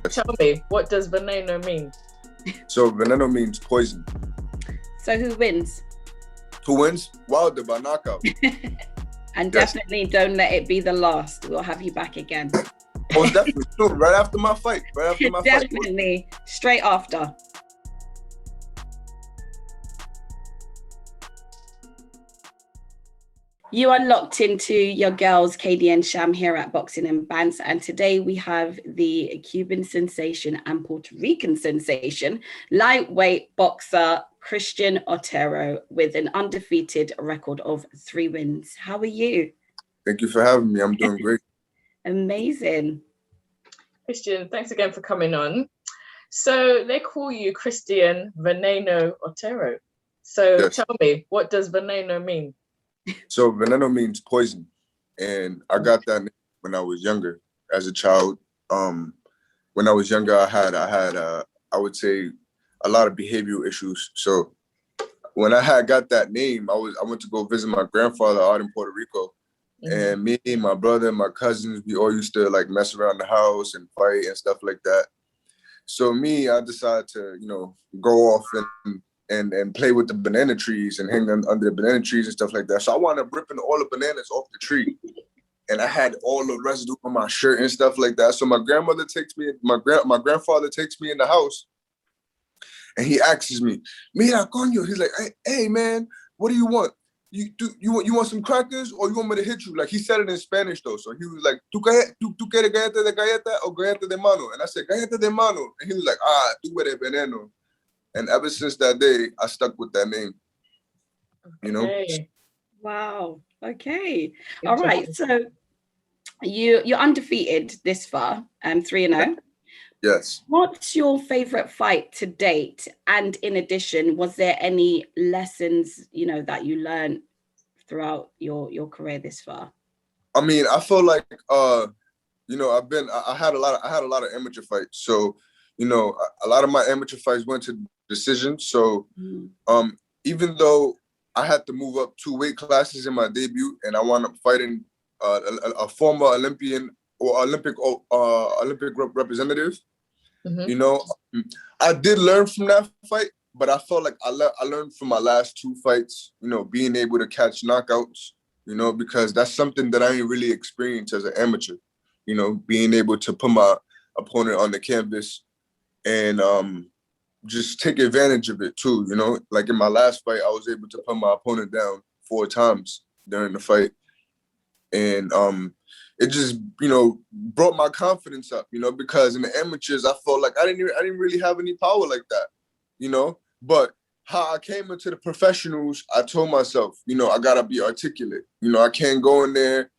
Tell me, what does Veneno mean? So Veneno means poison. So who wins? Who wins? Wilder by knockout. And definitely don't let it be the last. We'll have you back again. Most definitely. Soon, right after my fight. Definitely. Straight after. You are locked into your girls, Katie and Sham, here at Boxing and Bantz. And today we have the Cuban sensation and Puerto Rican sensation, lightweight boxer Christian Otero, with an undefeated record of 3 wins. How are you? Thank you for having me. I'm doing great. Amazing. Christian, thanks again for coming on. So they call you Christian Veneno Otero. So Yes. Tell me, what does Veneno mean? So Veneno means poison. And I got that name when I was younger, as a child. When I was younger, I had I would say a lot of behavioral issues. So when I got that name, I went to go visit my grandfather out in Puerto Rico. And me, my brother, my cousins, we all used to like mess around the house and fight and stuff like that. So I decided to, go off and play with the banana trees and hang under the banana trees and stuff like that. So I wound up ripping all the bananas off the tree. And I had all the residue on my shirt and stuff like that. So my grandfather takes me in the house and he asks me, "Mira, coño." He's like, hey man, what do you want? You want some crackers or you want me to hit you? Like, he said it in Spanish though. So he was like, tú quieres galleta de galleta o galleta de mano? And I said, galleta de mano. And he was like, tú eres veneno. And ever since that day, I stuck with that name. Okay. Wow. Okay. All right. So you're undefeated this far, 3-0. Yes. What's your favorite fight to date? And in addition, was there any lessons, that you learned throughout your career this far? I mean, I feel like I had a lot of amateur fights. So, a lot of my amateur fights went to decision. So even though I had to move up 2 weight classes in my debut and I wound up fighting a former Olympian or Olympic representative, I did learn from that fight, but I felt like I learned from my last 2 fights, being able to catch knockouts, because that's something that I ain't really experienced as an amateur, being able to put my opponent on the canvas and just take advantage of it too, like in my last fight, I was able to put my opponent down 4 times during the fight. And it just, brought my confidence up, because in the amateurs, I felt like I didn't really have any power like that, but how I came into the professionals, I told myself, I gotta be articulate. I can't go in there,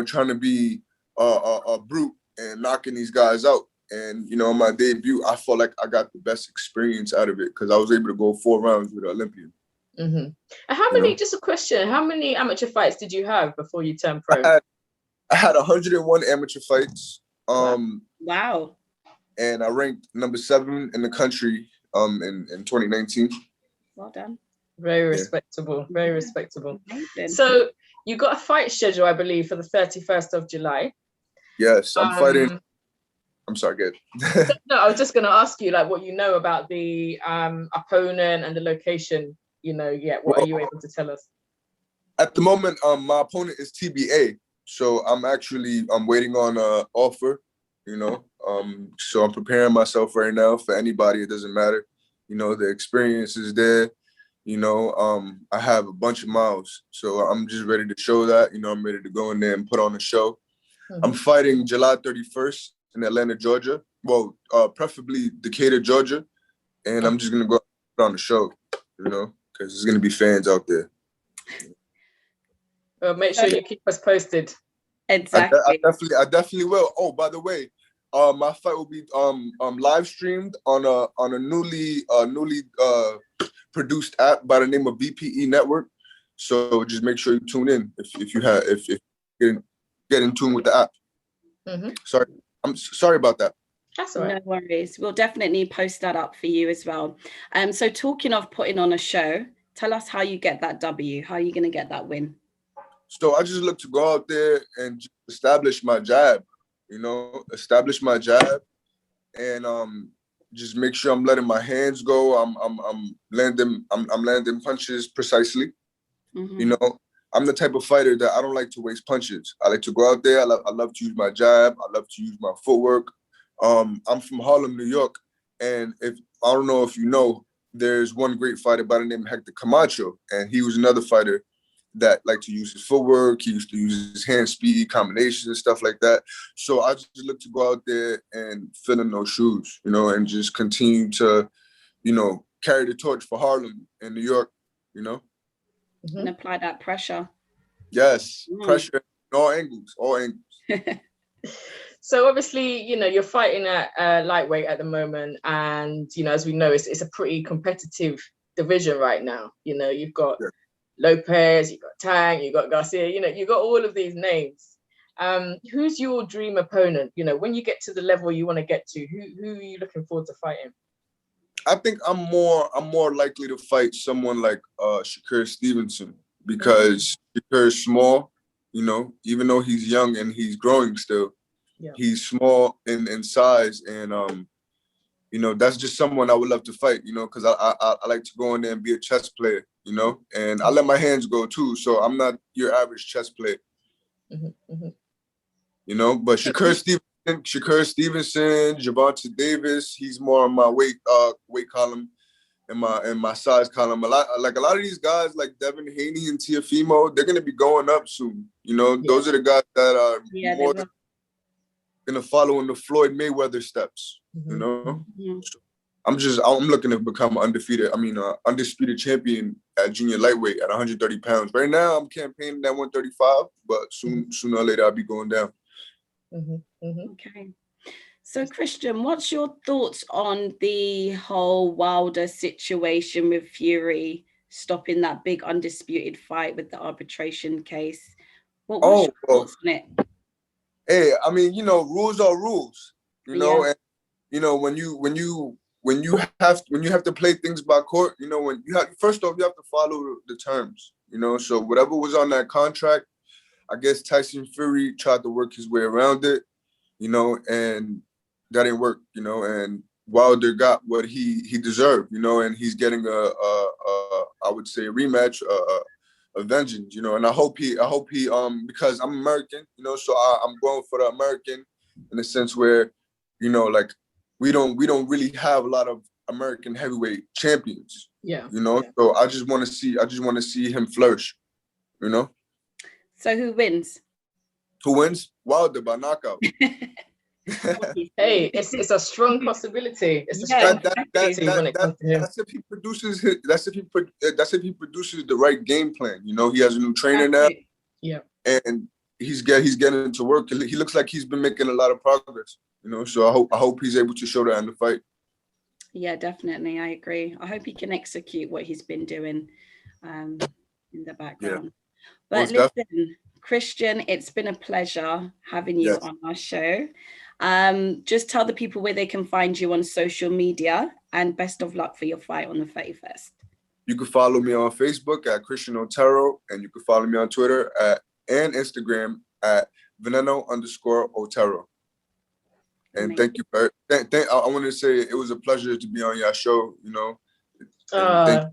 trying to be a brute and knocking these guys out. And, in my debut, I felt like I got the best experience out of it because I was able to go 4 rounds with an Olympian. And how many, just a question, how many amateur fights did you have before you turned pro? I had 101 amateur fights. Wow. And I ranked number 7 in the country in 2019. Well done. Very respectable, very respectable. Amazing. So you got a fight schedule, I believe, for the 31st of July. Yes, I'm fighting. I'm sorry, good. No, I was just going to ask you, like, what you know about the opponent and the location, what are you able to tell us? At the moment, my opponent is TBA. So I'm waiting on an offer, so I'm preparing myself right now for anybody. It doesn't matter. The experience is there. I have a bunch of miles. So I'm just ready to show that, I'm ready to go in there and put on a show. I'm fighting July 31st in Atlanta, Georgia. Well, preferably Decatur, Georgia. And I'm just going to go put on the show, because there's going to be fans out there. Well, make sure you keep us posted. Exactly. I definitely will. Oh, by the way, my fight will be live streamed on a newly produced app by the name of VPE Network. So just make sure you tune in if you get in tune with the app. Sorry, I'm sorry about that. That's all right. No worries. We'll definitely post that up for you as well. So talking of putting on a show, tell us how you get that W. How are you going to get that win? So I just look to go out there and just establish my jab, and just make sure I'm letting my hands go. I'm landing punches precisely. Mm-hmm. You know, I'm the type of fighter that I don't like to waste punches. I like to go out there. I love to use my jab. I love to use my footwork. I'm from Harlem, New York, and I don't know if you know, there's one great fighter by the name of Hector Camacho, and he was another fighter that liked to use his footwork. He used to use his hand speed combinations and stuff like that. So I just look to go out there and fill in those shoes, you know, and just continue to, you know, carry the torch for Harlem and New York, you know. And apply that pressure. Yes, pressure in all angles, all angles. So obviously, you know, you're fighting at lightweight at the moment, and you know, as we know, it's a pretty competitive division right now. You know, you've got Lopez, you've got Tang, you've got Garcia. You know, you've got all of these names. Who's your dream opponent? You know, when you get to the level you want to get to, who are you looking forward to fighting? I think I'm more likely to fight someone like CHRISTIAN Stevenson, because Shakur is small, you know, even though he's young and he's growing still. Yeah. He's small in size, and you know, that's just someone I would love to fight, you know, because I like to go in there and be a chess player, you know, and I let my hands go too, so I'm not your average chess player. You know, but Shakur Stevenson, Gervonta Davis, he's more on my weight column and my size column. A lot of these guys like Devin Haney and Teofimo, they're gonna be going up soon. You know, those are the guys that are more gonna follow in the Floyd Mayweather steps. You know, so I'm looking to become undisputed champion at junior lightweight at 130 pounds. Right now, I'm campaigning at 135, but sooner or later I'll be going down. Okay. So Christian, what's your thoughts on the whole Wilder situation with Fury stopping that big undisputed fight with the arbitration case? What's your thoughts on it? Hey, I mean, you know, rules are rules, you know, and you know, when you have to play things by court, you know, first off, you have to follow the terms, you know. So whatever was on that contract, I guess Tyson Fury tried to work his way around it, you know, and that didn't work, you know, and Wilder got what he deserved, you know, and he's getting I would say a rematch, a vengeance, you know, and I hope he because I'm American, you know, so I'm going for the American in the sense where, you know, like we don't really have a lot of American heavyweight champions, you know, so I just want to see him flourish, you know. So who wins? Who wins? Wilder by knockout. Hey, it's a strong possibility. It's a strong possibility when it comes to him. That's if he produces the right game plan. You know, he has a new trainer now. Yeah. And he's getting to work. He looks like he's been making a lot of progress. You know, so I hope he's able to show that in the fight. Yeah, definitely. I agree. I hope he can execute what he's been doing in the background. Yeah. But listen, Christian, it's been a pleasure having you on our show. Just tell the people where they can find you on social media, and best of luck for your fight on the 31st. You can follow me on Facebook at Christian Otero, and you can follow me on Twitter and Instagram at Veneno_Otero. And thank you. I wanted to say it was a pleasure to be on your show, you know.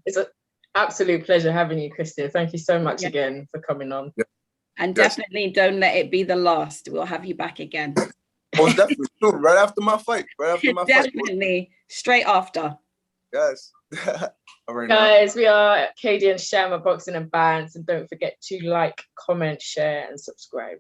It's an absolute pleasure having you, Christian. Thank you so much again for coming on. Yeah. And definitely don't let it be the last. We'll have you back again. Most definitely. Soon, right after my fight. Definitely. Straight after. Yes. All right, guys, we are Katie and Sham at Boxing and Bantz. And don't forget to like, comment, share, and subscribe.